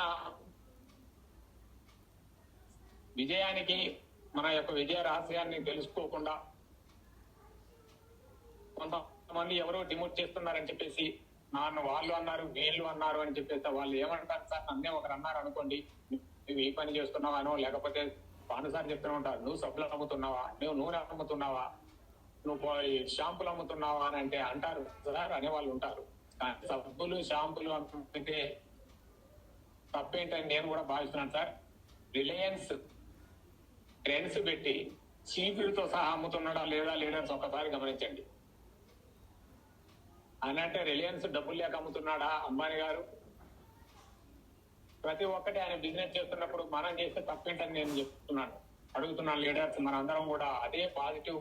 విజయానికి, మన యొక్క విజయ రహస్యాన్ని తెలుసుకోకుండా కొంతమంది ఎవరో డిమోట్ చేస్తున్నారని చెప్పేసి, వాళ్ళు అన్నారు, వీళ్ళు అన్నారు అని చెప్పేసి, వాళ్ళు ఏమంటారు సార్, నన్నే ఒకరు అన్నారు అనుకోండి, నువ్వు ఈ పని చేస్తున్నావానో, లేకపోతే పానుసారి చెప్తూనే ఉంటారు, నువ్వు సబ్బులు అమ్ముతున్నావా, నువ్వు నూనె అమ్ముతున్నావా, నువ్వు షాంపులు అమ్ముతున్నావా అని అంటే అంటారు సార్, అనేవాళ్ళు ఉంటారు. సబ్బులు షాంపులు అనుకుంటే తప్పేంటని నేను కూడా భావిస్తున్నాను సార్. రిలయన్స్ ట్రెండ్స్ పెట్టి చీపులతో సహా అమ్ముతున్నాడా లేదా లీడర్స్ ఒక్కసారి గమనించండి. అనంటే రిలయన్స్ డబ్బులు లేక అమ్ముతున్నాడా అంబానీ గారు? ప్రతి ఒక్కటి ఆయన బిజినెస్ చేస్తున్నప్పుడు మనం చేస్తే తప్పేంటని నేను చెప్తున్నాను, అడుగుతున్నాను లీడర్స్. మనందరం కూడా అదే పాజిటివ్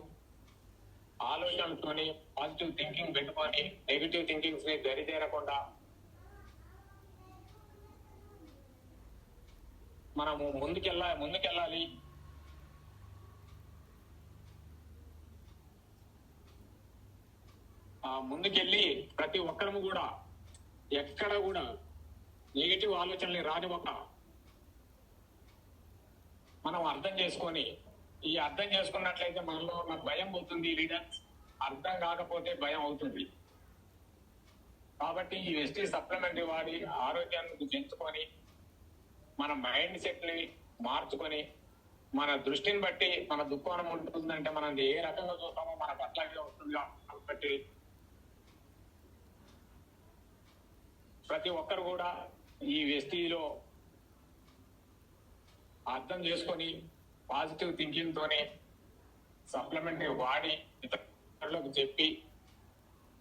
ఆలోచనలతోని, పాజిటివ్ థింకింగ్ పెట్టుకొని, నెగిటివ్ థింకింగ్స్ ని దరిచేరకుండా మనము ముందుకెళ్ళాలి. ముందుకెళ్ళి ప్రతి ఒక్కరము కూడా ఎక్కడ కూడా నెగిటివ్ ఆలోచనల్ని రానివ్వక మనం అర్థం చేసుకొని, ఈ అర్థం చేసుకున్నట్లయితే మనలో ఉన్న భయం పోతుంది లీడర్స్. అర్థం కాకపోతే భయం అవుతుంది. కాబట్టి ఈ వెస్టీ సప్లిమెంటరీ వాడి ఆరోగ్యాన్ని పెంచుకొని, మన మైండ్ సెట్ ని మార్చుకొని, మన దృష్టిని బట్టి మన దుఃఖం ఉంటుందంటే మనం ఏ రకంగా చూస్తామో మన పట్లాగే వస్తుంది. కాబట్టి ప్రతి ఒక్కరు కూడా ఈ వెస్టీలో అర్థం చేసుకొని, పాజిటివ్ థింకింగ్ తోనే సప్లిమెంటరీ వాడి ఇతరులకు చెప్పి,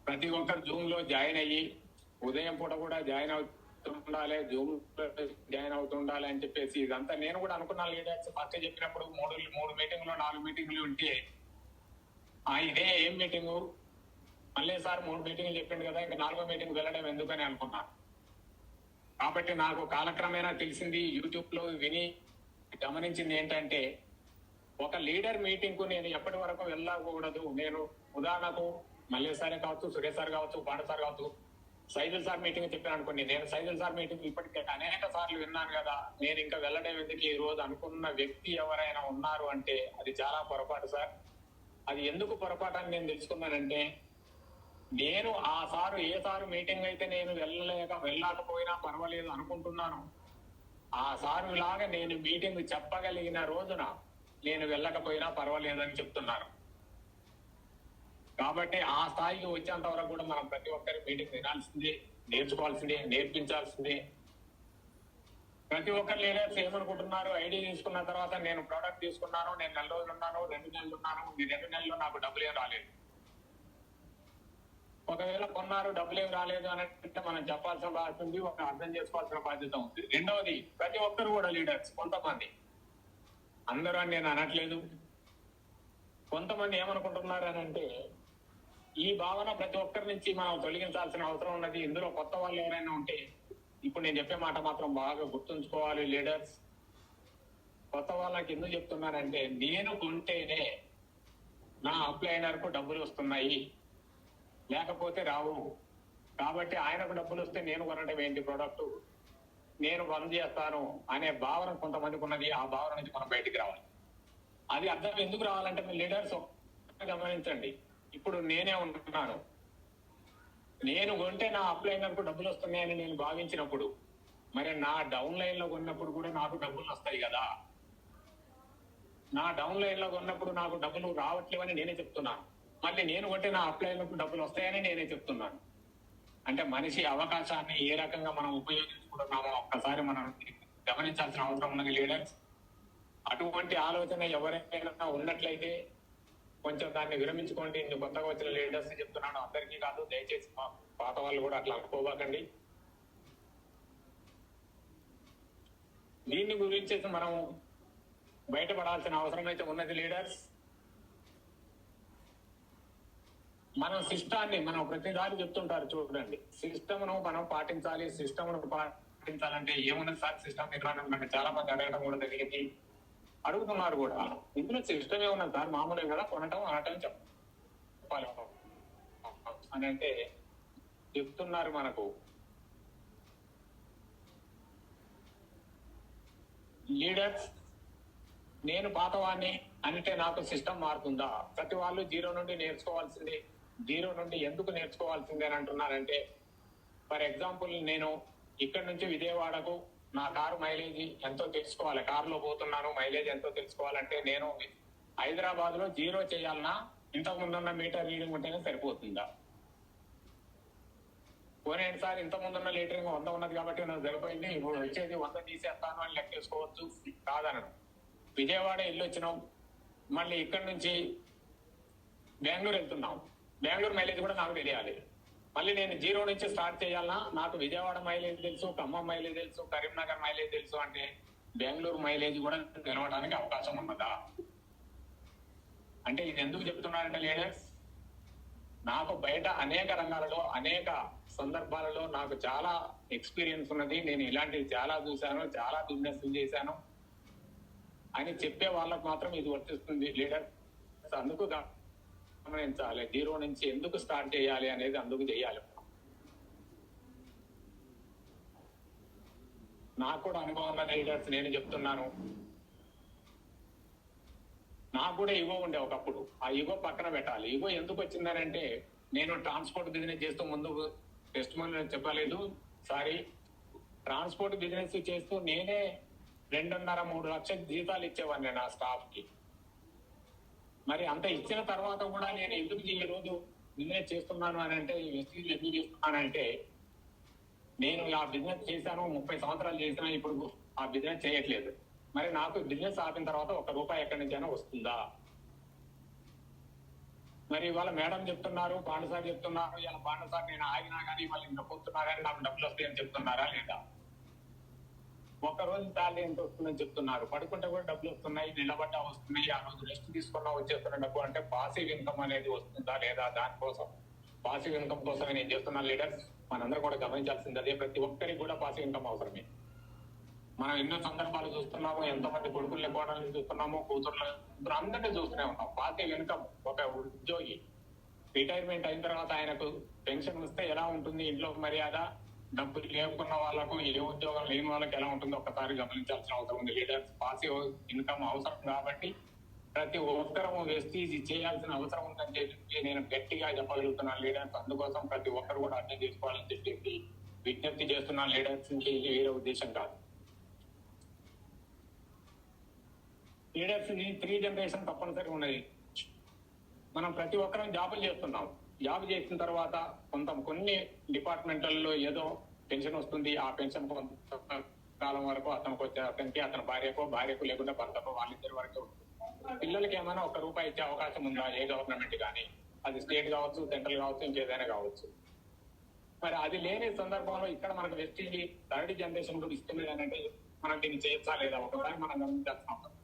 ప్రతి ఒక్కరు జూమ్ లో జాయిన్ అయ్యి, ఉదయం పూట కూడా జాయిన్ అవుతుండాలి, జూమ్ జాయిన్ అవుతుండాలి అని చెప్పేసి ఇదంతా నేను కూడా అనుకున్నాను లీడర్స్. ఫస్ట్ చెప్పినప్పుడు 3 మీటింగ్లు 4 మీటింగ్లు ఉంటే ఇదే ఏం మీటింగు, మళ్ళీ సార్ 3 మీటింగ్లు చెప్పిండు కదా, ఇంకా 4వ మీటింగ్ వెళ్ళడం ఎందుకని అనుకున్నాను. కాబట్టి నాకు కాలక్రమేణా తెలిసింది, యూట్యూబ్ లో విని గమనించింది ఏంటంటే, ఒక లీడర్ మీటింగ్ కు నేను ఎప్పటి వరకు వెళ్ళకూడదు. నేను ఉదాహరణకు మల్లె సారే కావచ్చు, సురేష్ సార్ కావచ్చు, పాండు సార్ కావచ్చు, సైదుల్ సార్ మీటింగ్ చెప్పాను అనుకోండి. నేను సైదుల్ సార్ మీటింగ్ ఇప్పటికే అనేక సార్లు విన్నాను కదా, నేను ఇంకా వెళ్ళడం ఎందుకు ఈ రోజు అనుకున్న వ్యక్తి ఎవరైనా ఉన్నారు అంటే అది చాలా పొరపాటు సార్. అది ఎందుకు పొరపాటు అని నేను తెలుసుకున్నానంటే, నేను ఆ సారు ఏ సారు మీటింగ్ అయితే నేను వెళ్ళకపోయినా పర్వాలేదు అనుకుంటున్నాను, ఆ సారు లాగా నేను మీటింగ్ చెప్పగలిగిన రోజున నేను వెళ్ళకపోయినా పర్వాలేదని చెప్తున్నాను. కాబట్టి ఆ స్థాయికి వచ్చేంత వరకు కూడా మనం ప్రతి ఒక్కరి మీటింగ్ వినాల్సిందే, నేర్చుకోవాల్సిందే, నేర్పించాల్సిందే. ప్రతి ఒక్కరు లీడర్స్ ఏమనుకుంటున్నారు, ఐడి తీసుకున్న తర్వాత నేను ప్రోడక్ట్ తీసుకున్నాను, నేను 4 రోజులు ఉన్నాను, 2 నెలలు ఉన్నాను, ఈ 2 నెలల్లో నాకు డబ్బులు ఏం రాలేదు. ఒకవేళ కొన్నారు డబ్బులు ఏం రాలేదు అని అంటే మనం చెప్పాల్సిన బాధ్యత ఉంది, ఒక అర్థం చేసుకోవాల్సిన బాధ్యత ఉంది. రెండవది, ప్రతి ఒక్కరు కూడా లీడర్స్, కొంతమంది, అందరూ అని నేను అనట్లేదు, కొంతమంది ఏమనుకుంటున్నారు అని అంటే, ఈ భావన ప్రతి ఒక్కరి నుంచి మనం తొలగించాల్సిన అవసరం ఉన్నది. ఇందులో కొత్త వాళ్ళు ఎవరైనా ఉంటే ఇప్పుడు నేను చెప్పే మాట మాత్రం బాగా గుర్తుంచుకోవాలి లీడర్స్. కొత్త వాళ్ళకి ఎందుకు చెప్తున్నానంటే, నేను కొంటేనే నా అప్లైనర్ కు డబ్బులు వస్తున్నాయి, లేకపోతే రావు. కాబట్టి ఆయనకు డబ్బులు వస్తే నేను కొనడం ఏంటి ప్రోడక్ట్, నేను బంద్ చేస్తాను అనే భావన కొంతమందికి ఉన్నది. ఆ భావన నుంచి మనం బయటికి రావాలి. అది అర్థం ఎందుకు రావాలంటే, మీ లీడర్స్ గమనించండి. ఇప్పుడు నేనే ఉంటున్నాను, నేను కొంటే నా అప్లైనర్ కు డబ్బులు వస్తున్నాయని నేను భావించినప్పుడు, మరి నా డౌన్ లైన్ లో కొన్నప్పుడు కూడా నాకు డబ్బులు వస్తాయి కదా. నా డౌన్ లైన్ లో కొన్నప్పుడు నాకు డబ్బులు రావట్లేవని నేనే చెప్తున్నాను, మళ్ళీ నేను కొంటే నా అప్లైనర్ కు డబ్బులు వస్తాయని నేనే చెప్తున్నాను. అంటే మనిషి అవకాశాన్ని ఏ రకంగా మనం ఉపయోగించుకుంటున్నామో ఒక్కసారి మనం గమనించాల్సిన అవసరం ఉన్నది లీడర్స్. అటువంటి ఆలోచన ఎవరైనా ఉన్నట్లయితే కొంచెం దాన్ని విరమించుకోండి. నేను కొత్తగా వచ్చిన లీడర్స్ చెప్తున్నాను, అందరికీ కాదు, దయచేసి పాత వాళ్ళు కూడా అట్లా అనుకోబాకండి. దీన్ని గురించి మనం బయటపడాల్సిన అవసరం అయితే ఉన్నది లీడర్స్. మనం సిస్టాన్ని మనం ప్రతిదారి చెప్తుంటారు చూడండి, సిస్టమ్ను మనం పాటించాలి. సిస్టమ్ను పాటించాలంటే ఏమున్నది సార్ సిస్టమ్ నిర్వహణ, చాలా మంది అడగడం కూడా జరిగింది, అడుగుతున్నారు కూడా. ఇందులో సిస్టమ్ ఏమున్నది సార్, మామూలుగా కదా కొనటం అనటం చెప్పాలి అని అంటే చెప్తున్నారు మనకు. లీడర్స్, నేను పాతవాడిని అంటే నాకు సిస్టమ్ మారుతుందా? ప్రతి వాళ్ళు 0 నుండి నేర్చుకోవాల్సిందే. 0 నుండి ఎందుకు నేర్చుకోవాల్సిందే అని అంటున్నారంటే, ఫర్ ఎగ్జాంపుల్ నేను ఇక్కడ నుంచి విజయవాడకు నా కారు మైలేజ్ ఎంతో తెలుసుకోవాలి, కారులో పోతున్నాను, మైలేజ్ ఎంతో తెలుసుకోవాలంటే నేను హైదరాబాద్ లో 0 చేయాలన్నా ఇంతకు ముందున్న మీటర్ రీడింగ్ ఉంటేనే సరిపోతుందా? పోనేంటి సార్, ఇంత ముందున్న లీటరింగ్ 100 ఉన్నది కాబట్టి నాకు సరిపోయింది, ఇప్పుడు వచ్చేది 100 తీసేస్తాను అని లెక్కేసుకోవచ్చు. కాదనను. విజయవాడ ఇల్లు వచ్చినాం, మళ్ళీ ఇక్కడ నుంచి బెంగళూరు వెళ్తున్నాం, బెంగళూరు మైలేజ్ కూడా నాకు తెలియాలి. మళ్ళీ నేను 0 నుంచి స్టార్ట్ చేయాలన్నా నాకు విజయవాడ మైలేజ్ తెలుసు, ఖమ్మం మైలేజ్ తెలుసు, కరీంనగర్ మైలేజ్ తెలుసు అంటే బెంగళూరు మైలేజ్ కూడా తెలవడానికి అవకాశం ఉన్నదా? అంటే ఇది ఎందుకు చెప్తున్నారంటే లీడర్స్, నాకు బయట అనేక రంగాలలో అనేక సందర్భాలలో నాకు చాలా ఎక్స్పీరియన్స్ ఉన్నది, నేను ఇలాంటివి చాలా చూశాను, చాలా బిజినెస్ చేశాను అని చెప్పే వాళ్ళకు మాత్రం ఇది వర్తిస్తుంది లీడర్. అందుకు గమనించాలి, 0 నుంచి ఎందుకు స్టార్ట్ చేయాలి అనేది అందుకు చేయాలి. నాకు కూడా అనుభవం ఉన్న లీడర్స్ నేను చెప్తున్నాను. నాకు కూడా ఇగో ఉండే ఒకప్పుడు, ఆ ఇగో పక్కన పెట్టాలి. ఇగో ఎందుకు వచ్చిందని అంటే, నేను ట్రాన్స్పోర్ట్ బిజినెస్ చేస్తూ ముందు టెస్ట్ చెప్పలేదు సారీ, ట్రాన్స్పోర్ట్ బిజినెస్ చేస్తూ నేనే 2.5-3 లక్షల జీతాలు ఇచ్చేవాడిని నా స్టాఫ్ కి. మరి అంత ఇచ్చిన తర్వాత కూడా నేను ఎందుకు ఈ రోజు బిజినెస్ చేస్తున్నాను అని అంటే, ఎందుకు చేస్తున్నానంటే, నేను ఆ బిజినెస్ చేశాను, 30 సంవత్సరాలు చేసినా ఇప్పుడు ఆ బిజినెస్ చేయట్లేదు. మరి నాకు బిజినెస్ ఆపిన తర్వాత ₹1 ఎక్కడి నుంచైనా వస్తుందా? మరి ఇవాళ మేడం చెప్తున్నారు, పాండు సార్ చెప్తున్నారు, ఇలా పాండు సార్ నేను ఆగినా కానీ వాళ్ళు ఇంకా పొందుతున్నా కానీ నాకు డబ్బులు వస్తాయని చెప్తున్నారా లేదా? ఒక రోజు శాలరీ ఎంత వస్తుందని చెప్తున్నారు. పడుకుంటే కూడా డబ్బులు వస్తున్నాయి, నిలబడ్డా వస్తున్నాయి, ఆ రోజు రెస్ట్ తీసుకున్నా వచ్చేస్తున్న డబ్బు. అంటే పాసివ్ ఇన్కమ్ అనేది వస్తుందా లేదా? దానికోసం పాసివ్ ఇన్కమ్ కోసం నేను చేస్తున్న లీడర్స్ మనందరూ కూడా గమనించాల్సింది అదే. ప్రతి ఒక్కరికి కూడా పాసివ్ ఇన్కమ్ అవసరమే. మనం ఎన్నో సందర్భాలు చూస్తున్నాము, ఎంతమంది కొడుకుల్ని కోడల్ని చూస్తున్నాము, కూతుర్లు అందరినీ చూస్తూనే ఉన్నాం. Passive income. ఒక ఉద్యోగి రిటైర్మెంట్ అయిన తర్వాత ఆయనకు పెన్షన్ వస్తే ఎలా ఉంటుంది ఇంట్లో మర్యాద, డబ్బులు లేకున్న వాళ్ళకు, ఏ ఉద్యోగం లేని వాళ్ళకి ఎలా ఉంటుందో ఒక్కసారి గమనించాల్సిన అవసరం ఉంది. లీడర్స్ పాసివ్ ఇన్కమ్ అవసరం కాబట్టి ప్రతి ఒక్కరూ వెస్టీజ్ చేయాల్సిన అవసరం ఉందని చెప్పి నేను గట్టిగా చెప్పగలుగుతున్నాను లీడర్స్. అందుకోసం ప్రతి ఒక్కరు కూడా అర్థం చేసుకోవాలని చెప్పి విజ్ఞప్తి చేస్తున్నాను లీడర్స్. ఇది వేరే ఉద్దేశం కాదు. లీడర్స్ 3 జనరేషన్ తప్పనిసరిగా ఉన్నది. మనం ప్రతి ఒక్కరం జాబులు చేస్తున్నాం. జాబ్ చేసిన తర్వాత కొన్ని డిపార్ట్మెంట్లలో ఏదో పెన్షన్ వస్తుంది. ఆ పెన్షన్ కొంత కాలం వరకు అతనికి అతని భార్యకు లేకుండా భర్తకు వాళ్ళిద్దరి వరకే ఉంటుంది. పిల్లలకి ఏమైనా 1 రూపాయి ఇచ్చే అవకాశం ఉందా? ఏ గవర్నమెంట్ కానీ, అది స్టేట్ కావచ్చు, సెంట్రల్ కావచ్చు, ఇంకేదైనా కావచ్చు. మరి అది లేని సందర్భంలో ఇక్కడ మనకు వెస్టీజ్ 3rd జనరేషన్ కూడా ఇస్తుంది అంటే మనం దీన్ని చేయొచ్చా లేదా ఒకసారి మనం గమనించాల్సిన అవసరం.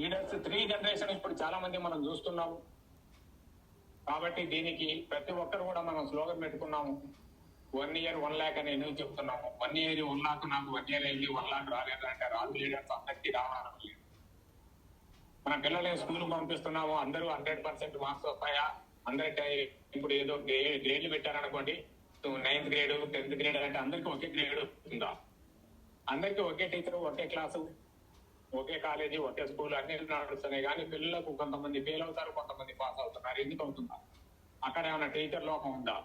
లీడర్స్ 3 జనరేషన్ ఇప్పుడు చాలా మంది మనం చూస్తున్నాము. కాబట్టి దీనికి ప్రతి ఒక్కరు కూడా మనం స్లోగన్ పెట్టుకున్నాము. 1 year 1 lakh అని ఎందుకు చెప్తున్నాము? 1 year 1 lakh, నాకు 1 year అయింది 1 lakh రాలేదు అంటే రాదు. లీడర్స్ అందరికీ రావాలని లేదు. మన పిల్లల్ని స్కూల్ పంపిస్తున్నాము, అందరూ 100% మార్క్స్ వస్తాయా? ఇప్పుడు ఏదో గ్రేడ్లు పెట్టారనుకోండి, 9th grade 10th grade అంటే అందరికీ ఒకే గ్రేడ్ వస్తుందా? అందరికీ ఒకే టీచరు, ఒకే క్లాసు, ఒకే కాలేజీ, ఒకే స్కూల్ అన్ని నడుస్తున్నాయి. కానీ పిల్లలకు కొంతమంది ఫెయిల్ అవుతారు, కొంతమంది పాస్ అవుతున్నారు. ఎందుకు అవుతుందా? అక్కడ ఏమైనా టీచర్ లోపం ఉందా?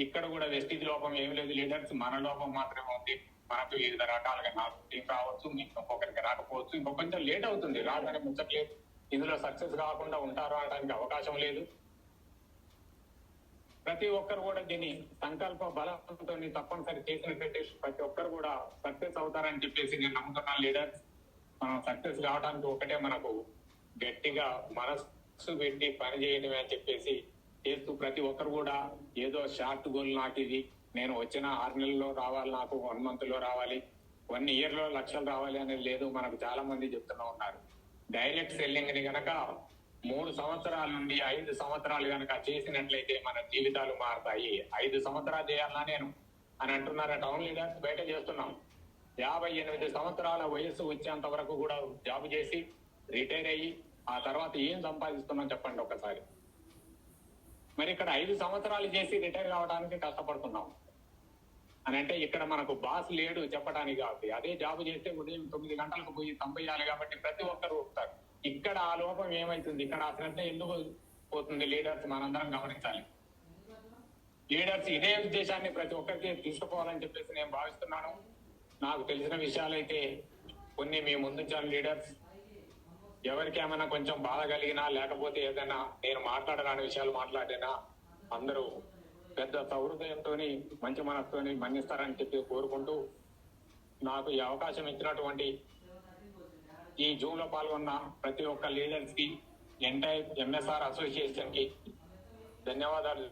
ఇక్కడ కూడా వెస్టీజ్ లోపం ఏమి లేదు లీడర్స్, మన లోపం మాత్రమే ఉంది. మనకు వివిధ రకాలుగా నాకు టీం రావచ్చు, ఇంకొకరికి రాకపోవచ్చు, ఇంకొంచెం లేట్ అవుతుంది. రాగానే ముచ్చట్లేదు. ఇందులో సక్సెస్ కాకుండా ఉంటారు అనడానికి అవకాశం లేదు. ప్రతి ఒక్కరు కూడా దీన్ని సంకల్ప బలంతో తప్పనిసరి చేసినట్లయితే ప్రతి ఒక్కరు కూడా సక్సెస్ అవుతారని చెప్పేసి నేను నమ్ముతున్నాను లీడర్స్. మనం సక్సెస్ కావడానికి ఒకటే మనకు గట్టిగా మనస్సు పెట్టి పని చేయడమే అని చెప్పేసి చేస్తూ ప్రతి ఒక్కరు కూడా ఏదో షార్ట్ గోల్ నాకు ఇది, నేను వచ్చిన 6 నెలల్లో రావాలి, నాకు 1 month లో రావాలి, 1 year లో లక్షలు రావాలి అనేది లేదు. మనకు చాలా మంది చెప్తున్నా ఉన్నారు. డైరెక్ట్ సెల్లింగ్ ని గనక 3 సంవత్సరాల నుండి 5 సంవత్సరాలు కనుక చేసినట్లయితే మన జీవితాలు మారుతాయి. 5 సంవత్సరాలు చేయాలన్నా నేను అని అంటున్నారా టౌన్ లీడర్స్? బయట చేస్తున్నాం. 58 సంవత్సరాల వయస్సు వచ్చేంత వరకు కూడా జాబ్ చేసి రిటైర్ అయ్యి ఆ తర్వాత ఏం సంపాదిస్తున్నాం చెప్పండి ఒకసారి. మరి ఇక్కడ 5 సంవత్సరాలు చేసి రిటైర్ కావడానికి కష్టపడుతున్నాం అని అంటే ఇక్కడ మనకు బాస్ లేడు చెప్పడానికి. కాబట్టి అదే జాబ్ చేస్తే ఉదయం 9 గంటలకు పోయి సంపేయాలి. కాబట్టి ప్రతి ఒక్కరు వస్తారు. ఇక్కడ ఆ లోపం ఏమైతుంది? ఇక్కడ ఆ శ్రద్ధ ఎందుకు పోతుంది? లీడర్స్ మనందరం గమనించాలి. లీడర్స్ ఇదే ఉద్దేశాన్ని ప్రతి ఒక్కరికి తీసుకుపోవాలని చెప్పేసి నేను భావిస్తున్నాను. నాకు తెలిసిన విషయాలైతే కొన్ని మీ ముందుంచాను లీడర్స్. ఎవరికి ఏమైనా కొంచెం బాధ కలిగినా లేకపోతే ఏదైనా నేను మాట్లాడరాని విషయాలు మాట్లాడినా అందరూ పెద్ద సౌహృదయంతో మంచి మనసుతో మన్నిస్తారని చెప్పి కోరుకుంటూ నాకు ఈ అవకాశం ఇచ్చినటువంటి ఈ జూమ్ లో పాల్గొన్న ప్రతి ఒక్క లీడర్స్ కి, ఎంటైర్ ఎంఎస్ఆర్ అసోసియేషన్ కి ధన్యవాదాలు.